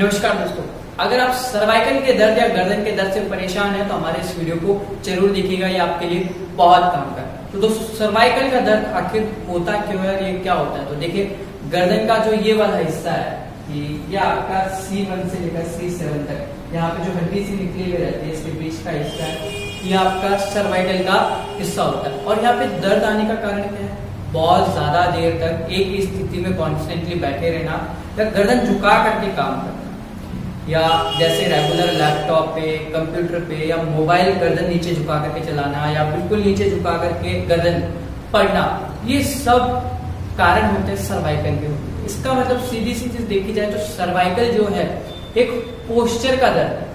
नमस्कार दोस्तों, अगर आप सर्वाइकल के दर्द या गर्दन के दर्द से परेशान हैं तो हमारे इस वीडियो को जरूर देखिएगा, ये आपके लिए बहुत काम का है। तो दोस्तों, सर्वाइकल का दर्द आखिर होता क्यों है, ये क्या होता है? तो देखिए, गर्दन का जो ये वाला हिस्सा है, ये आपका C1 से लेकर C7 तक, यहाँ पे जो हड्डी सी निकली हुई रहती है, इसके बीच का हिस्सा है, ये आपका सर्वाइकल का हिस्सा होता है। और यहाँ पे दर्द आने का कारण क्या है? बहुत ज्यादा देर तक एक ही स्थिति में कॉन्स्टेंटली बैठे रहना या गर्दन झुका करके काम करना, या जैसे रेगुलर लैपटॉप पे, कंप्यूटर पे या मोबाइल गर्दन नीचे झुका करके चलाना, या बिल्कुल नीचे झुका करके गर्दन पढ़ना, ये सब कारण होते हैं सर्वाइकल के होते हैं। इसका मतलब सीधी सी चीज देखी जाए तो सर्वाइकल जो है एक पोस्चर का दर्द है।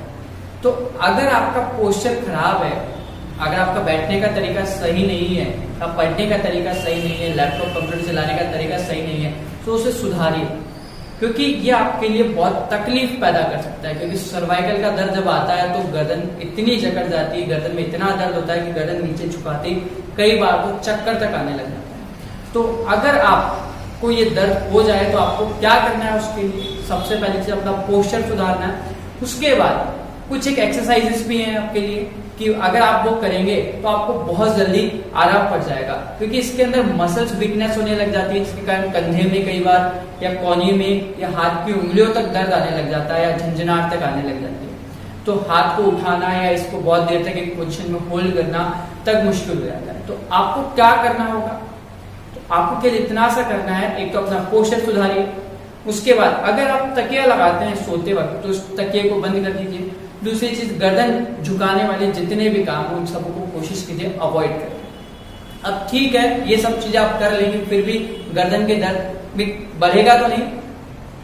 तो अगर आपका पोस्चर खराब है, अगर आपका बैठने का तरीका सही नहीं है, आप पढ़ने का तरीका सही नहीं है, लैपटॉप कंप्यूटर चलाने का तरीका सही नहीं है, तो उसे सुधारिए, क्योंकि ये आपके लिए बहुत तकलीफ पैदा कर सकता है। क्योंकि सर्वाइकल का दर्द जब आता है तो गर्दन इतनी जकड़ जाती है, गर्दन में इतना दर्द होता है कि गर्दन नीचे झुकाते ही कई बार तो चक्कर तक आने लग जाता है। तो अगर आपको ये दर्द हो जाए तो आपको क्या करना है? उसके लिए सबसे पहले चीज अपना पोस्चर सुधारना है। उसके बाद कुछ एक एक्सरसाइजेस भी हैं आपके लिए कि अगर आप वो करेंगे तो आपको बहुत जल्दी आराम पड़ जाएगा, क्योंकि इसके अंदर मसल्स वीकनेस होने लग जाती है, जिसके कारण कंधे में कई बार या कोहनी में या हाथ की उंगलियों तक दर्द आने लग जाता है या झंझनाहट तक आने लग जाती है। तो हाथ को उठाना या इसको बहुत देर तक एक पोजीशन में होल्ड करना तक मुश्किल हो जाता है। तो आपको क्या करना होगा? तो आपको केवल इतना सा करना है, एक तो अपना पोस्चर सुधारिए। उसके बाद अगर आप तकिया लगाते हैं सोते वक्त तो उस तकिए को बंद कर दीजिए। दूसरी चीज, गर्दन झुकाने वाले जितने भी काम हो उन सबको कोशिश कीजिए अवॉइड करें। अब ठीक है, ये सब चीजें आप कर लेंगे, फिर भी गर्दन के दर्द भी बढ़ेगा तो नहीं,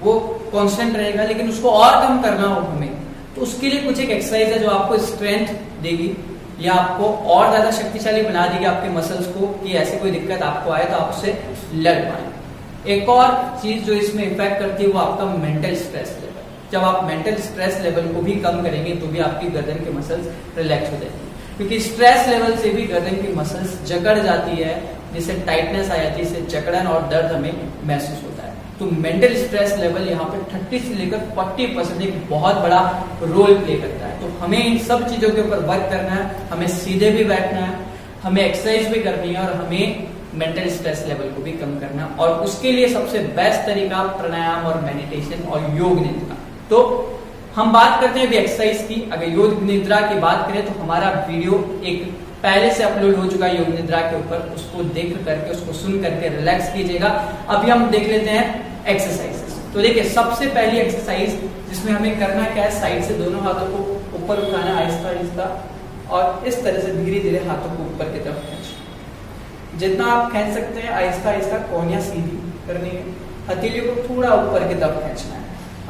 वो कांस्टेंट रहेगा, लेकिन उसको और कम करना हो हमें, तो उसके लिए कुछ एक एक्सरसाइज है जो आपको स्ट्रेंथ देगी या आपको और ज्यादा शक्तिशाली बना देगी आपके मसल्स को, कि ऐसी कोई दिक्कत आपको आए तो आप उससे लड़ पाए। एक और चीज जो इसमें इफेक्ट करती है वो आपका मेंटल स्ट्रेस लेवल। जब आप मेंटल स्ट्रेस लेवल को भी कम करेंगे तो भी आपकी गर्दन के मसल्स रिलैक्स हो जाएंगे, क्योंकि स्ट्रेस लेवल से भी गर्दन की मसल्स जकड़ जाती है, जिससे टाइटनेस आ जाती है, इससे जकड़न और दर्द हमें महसूस होता है। तो मेंटल स्ट्रेस लेवल यहाँ पे 30 से लेकर 40% एक बहुत बड़ा रोल प्ले करता है। तो हमें इन सब चीजों के ऊपर वर्क करना है, हमें सीधे भी बैठना है, हमें एक्सरसाइज भी करनी है और हमें मेंटल स्ट्रेस लेवल को भी कम करना। और उसके लिए सबसे बेस्ट तरीका प्राणायाम और मेडिटेशन और योग निद्रा। तो हम बात करते हैं अभी एक्सरसाइज की। अगर योग निद्रा की बात करें तो हमारा वीडियो एक पहले से अपलोड हो चुका है योग निद्रा के ऊपर, उसको देख करके, उसको सुन करके रिलैक्स कीजिएगा। अभी हम देख लेते हैं एक्सरसाइजेस। तो देखिए, सबसे पहली एक्सरसाइज जिसमें हमें करना क्या है, साइड से दोनों हाथों को ऊपर उठाना आहिस्ता आहिस्ता, और इस तरह से धीरे धीरे हाथों को ऊपर की तरफ खींचना। जितना आप खींच सकते हैं आहिस्ता आहिस्ता कोहनियां सीधी करनी है, हथेलियों को थोड़ा ऊपर की तरफ खींचना है।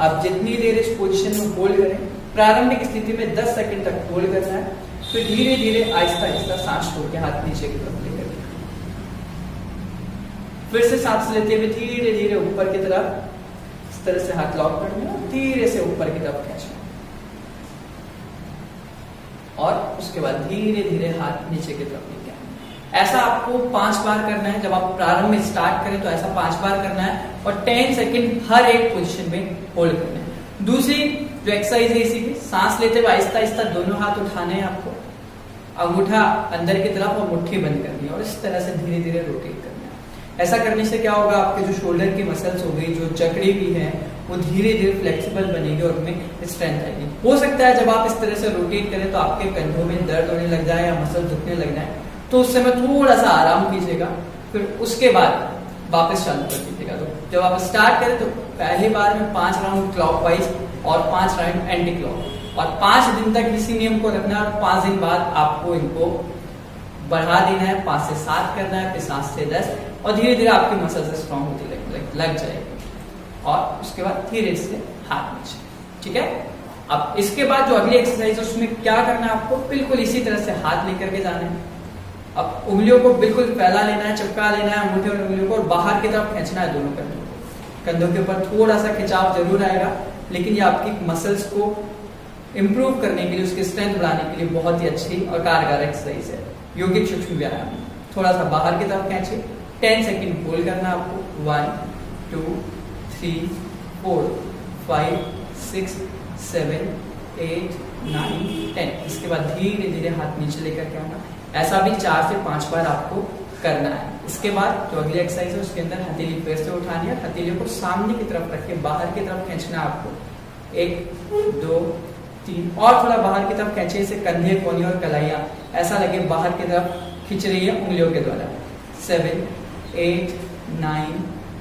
आप जितनी देर इस पोजीशन में होल्ड करें, प्रारंभिक स्थिति में 10 सेकंड तक होल्ड करना है, फिर धीरे धीरे आहिस्ता आहिस्ता सांस छोड़ के हाथ नीचे की तरफ लेकर फिर से सांस लेते हुए धीरे धीरे ऊपर की तरफ इस तरह से हाथ लॉक करना और धीरे से ऊपर की तरफ खींचना, और उसके बाद धीरे धीरे हाथ नीचे की तरफ लेके आना। ऐसा आपको 5 बार करना है। जब आप प्रारंभ में स्टार्ट करें तो ऐसा 5 बार करना है और 10 सेकंड हर एक पोजीशन में होल्ड करना है। दूसरी जो एक्सरसाइज है इसी की, सांस लेते हुए आहिस्ता आहिस्ता दोनों हाथ उठाने हैं आपको, अंगूठा अंदर की तरफ और मुट्ठी बंद करनी है और इस तरह से धीरे धीरे रोटेट करना है। ऐसा करने से क्या होगा, आपके जो शोल्डर की मसल्स हो गई, जो जकड़ी भी है, वो धीरे धीरे फ्लेक्सिबल बनेगी और उनमें स्ट्रेंथ आएगी। हो सकता है जब आप इस तरह से रोटेट करें तो आपके कंधों में दर्द होने लग जाए या मसल दुखने लग जाए, तो उस समय थोड़ा सा आराम कीजिएगा, फिर उसके बाद वापस चालू कर दीजिएगा। तो जब आप स्टार्ट करें तो पहली बार में 5 राउंड क्लॉकवाइज और 5 राउंड एंटी क्लॉक, और 5 दिन तक इसी नियम को रखना है। और 5 दिन बाद आपको इनको बढ़ा देना है, 5 से 7 करना है, फिर 7 से 10, और धीरे धीरे आपकी मसल से स्ट्रॉन्ग होती लग जाएगी। और उसके बाद धीरे से हाथ नीचे, ठीक है। अब इसके बाद जो अगली एक्सरसाइज है उसमें क्या करना है, आपको बिल्कुल इसी तरह से हाथ लेकर के जाना है। अब उंगलियों को बिल्कुल फैला लेना है, चिपका लेना है अंगूठे और उंगलियों को, और बाहर की तरफ खींचना है दोनों कंधों को। कंधों के ऊपर थोड़ा सा खिंचाव जरूर आएगा, लेकिन ये आपकी मसल्स को इंप्रूव करने के लिए, उसकी स्ट्रेंथ बढ़ाने के लिए बहुत ही अच्छी और कारगर एक्सरसाइज है। योगिक सूक्ष्म व्यायाम। थोड़ा सा बाहर की तरफ खींचिए, 10 सेकंड होल्ड करना आपको। 1 2 3 4 5 6 7 8 9 10। इसके बाद धीरे धीरे हाथ नीचे लेकर के आना। ऐसा भी 4 से 5 बार आपको करना है। इसके बाद जो अगली एक्सरसाइज है उसके अंदर हथेली फिर से उठानी है, हथेलियों को सामने की तरफ रख के बाहर की तरफ खींचना है आपको। 1 2 3 और थोड़ा बाहर की तरफ खींचे, इसे कंधे, कोहनी और कलाइयां ऐसा लगे बाहर की तरफ खींच रही है उंगलियों के द्वारा। 7 8 9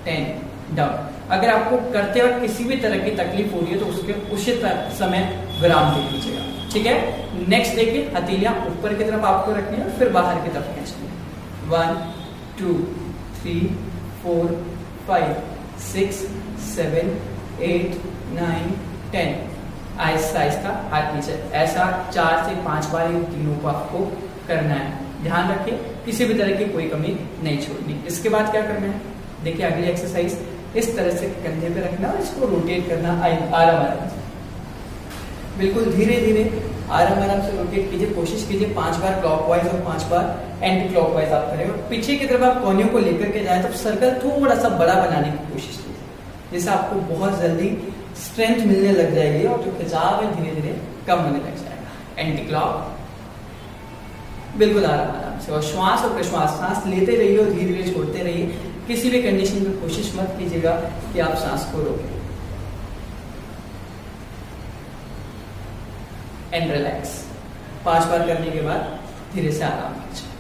10 डाउन। अगर आपको करते वक्त किसी भी तरह की तकलीफ हो रही है तो उसके उसी समय विराम दे दीजिएगा, ठीक है। नेक्स्ट देखिए, हथेलियां ऊपर की तरफ आपको रखनी है, फिर बाहर की तरफ खींचनी है। 1 2 3 4 5 6 7 8 9 10। आहिस्ता आहिस्ता हाथ नीचे, ऐसा 4 से 5 बार इन तीनों को आपको करना है। ध्यान रखिए किसी भी तरह की कोई कमी नहीं छोड़नी। इसके बाद क्या करना है, देखिए अगली एक्सरसाइज इस तरह से कंधे पे रखना और इसको रोटेट करना आराम आराम से, बिल्कुल धीरे धीरे आराम आराम से रोटेट कीजिए। कोशिश कीजिए 5 बार क्लॉकवाइज और 5 बार एंटी क्लॉकवाइज आप करें। और पीछे की तरफ आप कोहनियों को लेकर के जाए तो सर्कल थोड़ा सा बड़ा बनाने की कोशिश कीजिए, जिससे आपको बहुत जल्दी स्ट्रेंथ मिलने लग जाएगी और जो खिंचाव है धीरे धीरे कम होने लग जाएगा। एंटी क्लॉक बिल्कुल आराम आराम से, और श्वास और प्रश्वास, सांस लेते रहिए और धीरे धीरे छोड़ते रहिए। किसी भी कंडीशन में कोशिश मत कीजिएगा कि आप सांस को रोकें। And relax. 5 बार करने के बाद धीरे से आराम कीजिए,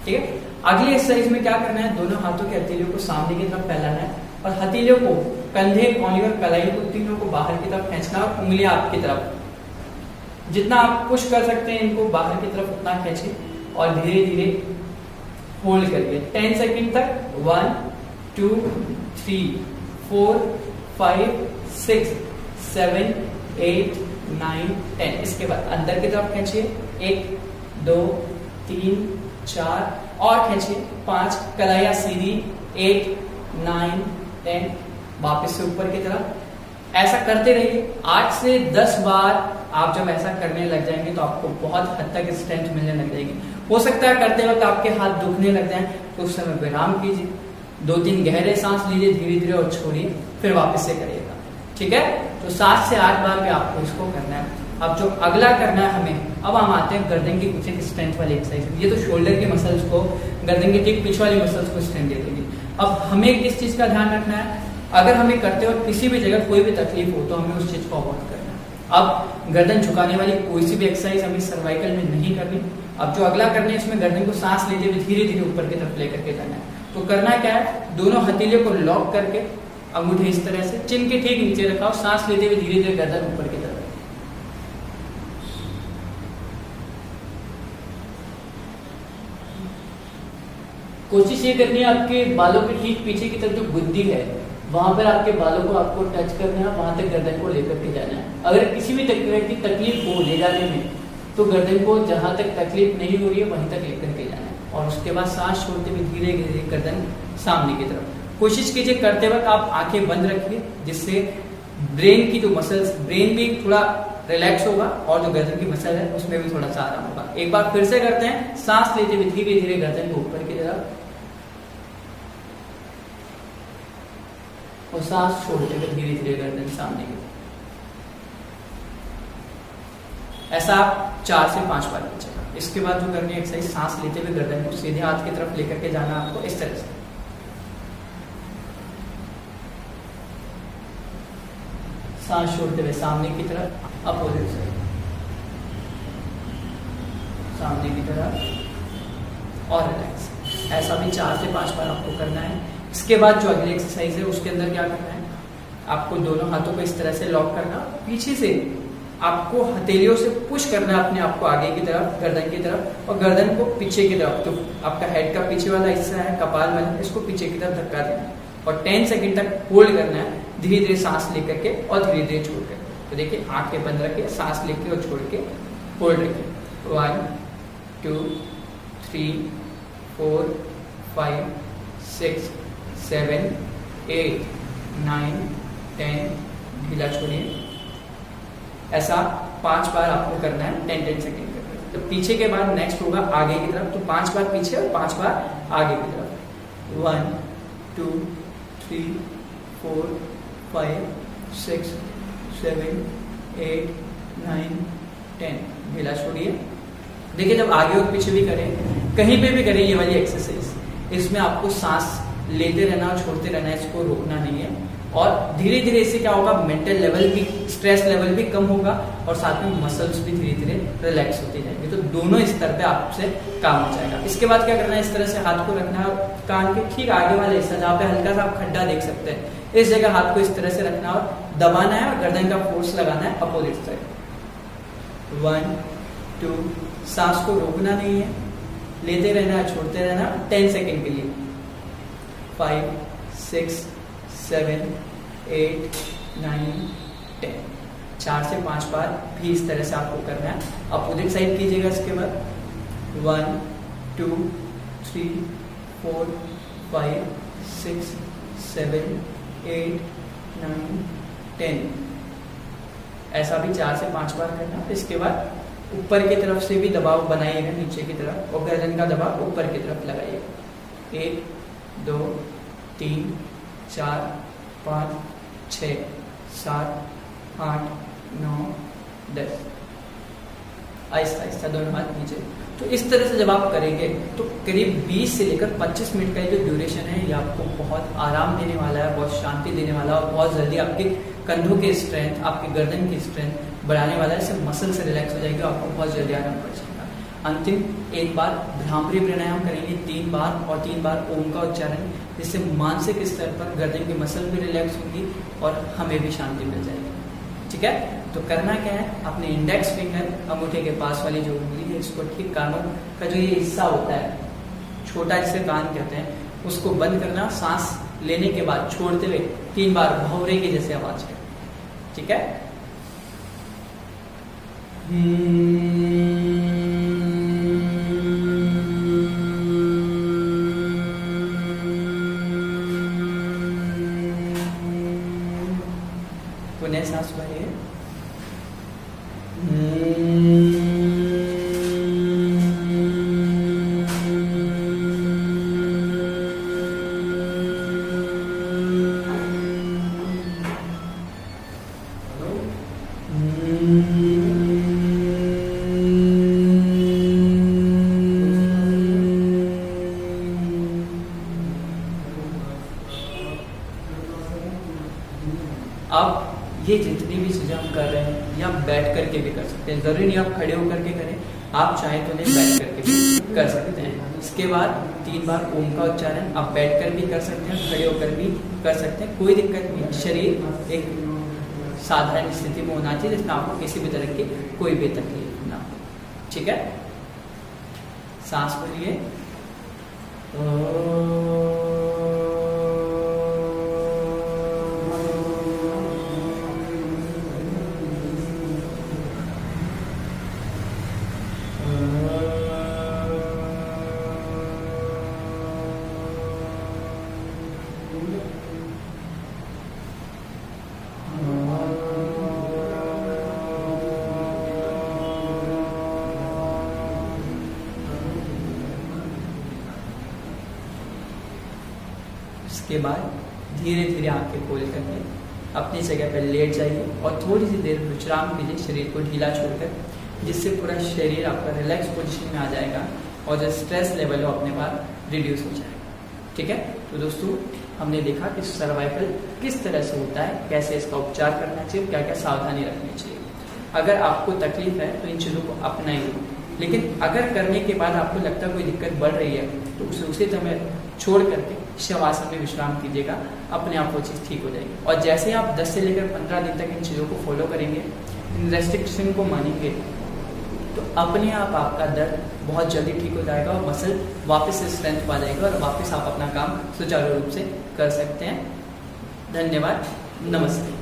ठीक है। अगली एक्सरसाइज में क्या करना है, दोनों हाथों की हथेलियों को सामने की तरफ फैलाना है और हथेलियों को कंधे, कोहनी और कलाई को तीनों को बाहर की तरफ खींचना और उंगलियां आपकी तरफ। जितना आप पुश कर सकते हैं इनको बाहर की तरफ उतना खींचिए और धीरे धीरे होल्ड करिए 10 सेकंड तक। 1 2 3 4 5 6 7 8 9 10। इसके बाद अंदर की तरफ खींचिए 1 2 3 4 और खींचिए 5। कलाइयां सीधी 8 9 10। वापस से ऊपर की तरफ ऐसा करते रहिए 8 से 10 बार। आप जब ऐसा करने लग जाएंगे तो आपको बहुत हद तक स्ट्रेंथ मिलने लग जाएगी। हो सकता है करते वक्त आपके हाथ दुखने लग जाएं तो उस समय विराम कीजिए, 2-3 गहरे सांस लीजिए धीरे धीरे और छोड़िए, फिर वापस से करिएगा, ठीक है। तो 7 से 8 बार पे आपको इसको करना है। अब जो अगला करना है हमें, अब हम आते हैं गर्दन की पीछे की स्ट्रेंथ वाली एक्सरसाइज। ये तो शोल्डर के मसल्स को, गर्दन के ठीक पीछे वाली मसल्स को स्ट्रेंथ दे देगी। अब हमें किस चीज का ध्यान रखना है, अगर हमें करते वक्त किसी भी जगह कोई भी तकलीफ हो तो हमें उस चीज को अवॉइड करना है। अब गर्दन झुकाने वाली कोई सी भी एक्सरसाइज हमें सर्वाइकल में नहीं करनी। अब जो अगला करना है इसमें गर्दन को सांस लेते हुए धीरे धीरे ऊपर की तरफ लेकर के जाना है। तो करना क्या है, दोनों हथेलियों को लॉक करके अंगूठे इस तरह से चिन के ठीक नीचे रखा और सांस लेते हुए धीरे धीरे गर्दन ऊपर की तरफ। कोशिश ये करनी है आपके बालों के ठीक पीछे की तरफ जो बुद्धि है वहां पर आपके बालों को आपको टच करना है, वहां तक गर्दन को लेकर के जाना है। अगर किसी भी तरह की तकलीफ हो ले जाने में तो गर्दन को जहां तक तकलीफ नहीं हो रही है वहीं तक लेकर के जाना है और उसके बाद सांस छोड़ते हुए धीरे धीरे गर्दन सामने की तरफ। कोशिश कीजिए करते वक्त आप आंखें बंद रखिए, जिससे ब्रेन की जो मसल्स, ब्रेन भी थोड़ा रिलैक्स होगा और जो गर्दन की मसल है उसमें भी थोड़ा सा आराम होगा। एक बार फिर से करते हैं, सांस लेते हुए धीरे धीरे गर्दन को ऊपर की तरफ और सांस छोड़ते हुए धीरे धीरे गर्दन सामने की तरफ। ऐसा आप 4 से 5 बार कीजिएगा। इसके बाद जो करनी है एक्सरसाइज, सांस लेते हुए गर्दन को सीधे हाथ की तरफ लेकर के जाना आपको इस तरह से। सांस छोड़ते हुए सामने की तरफ, अपोजिट साइड, सामने की तरफ और रिलैक्स। ऐसा भी 4 से 5 बार आपको करना है। इसके बाद जो अगली एक्सरसाइज है उसके अंदर क्या करना है, आपको दोनों हाथों को इस तरह से लॉक करना, पीछे से आपको हथेलियों से पुश करना है अपने आपको आगे की तरफ, गर्दन की तरफ, और गर्दन को पीछे की तरफ, तो आपका हेड का पीछे वाला हिस्सा है कपाल वाला, इसको पीछे की तरफ धक्का देना है और 10 सेकंड तक होल्ड करना है, धीरे धीरे सांस लेकर के और धीरे धीरे छोड़ कर। तो देखिए आंखें बंद रखिए, सांस लेके और छोड़ के होल्ड रखिए। 1 2 3 4 5 6 7 8 9 10। ढीला छोड़िए। ऐसा 5 बार आपको करना है 10-10 सेकंड का। तो पीछे के बाद नेक्स्ट होगा आगे की तरफ, तो 5 बार पीछे और 5 बार आगे की तरफ। 1 2 3 4 5 6 7 8 9 10। ढीला छोड़िए। देखिए जब आगे और पीछे भी करें, कहीं पे भी करें ये वाली एक्सरसाइज, इसमें आपको सांस लेते रहना और छोड़ते रहना है, इसको रोकना नहीं है। और धीरे धीरे इससे क्या होगा, मेंटल लेवल भी, स्ट्रेस लेवल भी कम होगा और साथ में मसल्स भी धीरे धीरे रिलैक्स होती जाएंगे। तो दोनों स्तर पे आपसे काम हो जाएगा। इसके बाद क्या करना है, इस तरह से हाथ को रखना है कान के ठीक आगे वाले हिस्सा जहाँ पे हल्का सा आप खड्डा देख सकते हैं, इस जगह हाथ को इस तरह से रखना और दबाना है और गर्दन का फोर्स लगाना है अपोजिट साइड। 1 2, सांस को रोकना नहीं है, लेते रहना है, छोड़ते रहना 10 सेकेंड के लिए। 5 6 7 8 9 10। 4 से 5 बार भी इस तरह से आपको करना है। अपोजिट साइड कीजिएगा। इसके बाद 1 2 3 4 5 6 7 8 9 10। ऐसा भी 4 से 5 बार करना। इसके बाद ऊपर की तरफ से भी दबाव बनाइएगा, नीचे की तरफ, और गर्दन का दबाव ऊपर की तरफ लगाइएगा। 1 2 3 4 5 6 7 8 9 10। आहिस्ता आहिस्ता दोनों हाथ नीचे। तो इस तरह से जब आप करेंगे तो करीब 20 से लेकर 25 मिनट का जो ड्यूरेशन है, ये आपको बहुत आराम देने वाला है, बहुत शांति देने वाला है और बहुत जल्दी आपके कंधों की स्ट्रेंथ, आपके गर्दन की स्ट्रेंथ बढ़ाने वाला है। इससे मसल से रिलैक्स हो जाएगी, आपको बहुत जल्दी आराम पड़ जाएगा। अंतिम एक बार भ्रामरी प्राणायाम करेंगे 3 बार और 3 बार ओम का उच्चारण, जिससे मानसिक स्तर पर गर्दन की मसल भी रिलैक्स होगी और हमें भी शांति मिल जाएगी। ठीक है, तो करना क्या है, अपने इंडेक्स फिंगर, अंगूठे के पास वाली जो उंगली है, इसको ठीक कानों का जो ये हिस्सा होता है, छोटा जिसे कान कहते हैं, उसको बंद करना। सांस लेने के बाद छोड़ते हुए 3 बार भौरे की जैसे आवाज है। ठीक है, पुनः सांस भरिए। अब ये जितनी भी चीजें हम कर रहे हैं, ये आप बैठ करके भी कर सकते हैं, जरूरी नहीं आप खड़े होकर के करें, आप चाहे तो नहीं बैठ करके भी कर सकते हैं। इसके बाद 3 बार ओम का उच्चारण आप बैठ कर भी कर सकते हैं, खड़े होकर भी कर सकते हैं, कोई दिक्कत नहीं। शरीर एक साधारण स्थिति में होना चाहिए जिसमें आपको किसी भी तरह की कोई भी तकलीफ ना हो। ठीक है, सांस भरिए। इसके बाद धीरे धीरे आंखें खोल करके अपनी जगह पर लेट जाइए और थोड़ी सी देर विश्राम कीजिए, शरीर को ढीला छोड़कर, जिससे पूरा शरीर आपका रिलैक्स पोजीशन में आ जाएगा और जो स्ट्रेस लेवल हो अपने पास रिड्यूस हो जाएगा। ठीक है, तो दोस्तों हमने देखा कि सर्वाइकल किस तरह से होता है, कैसे इसका उपचार करना चाहिए, क्या क्या सावधानी रखनी चाहिए। अगर आपको तकलीफ है तो इन चीज़ों को अपनाइए, लेकिन अगर करने के बाद आपको लगता है कोई दिक्कत बढ़ रही है तो उसे समय छोड़ करके शवासन में विश्राम कीजिएगा, अपने आप वो चीज़ ठीक हो जाएगी। और जैसे आप 10 से लेकर 15 दिन तक इन चीज़ों को फॉलो करेंगे, इन रेस्ट्रिक्शन को मानेंगे, तो अपने आप आपका दर्द बहुत जल्दी ठीक हो जाएगा और मसल वापस से स्ट्रेंथ पा जाएगा और वापस आप अपना काम सुचारू रूप से कर सकते हैं। धन्यवाद, नमस्ते।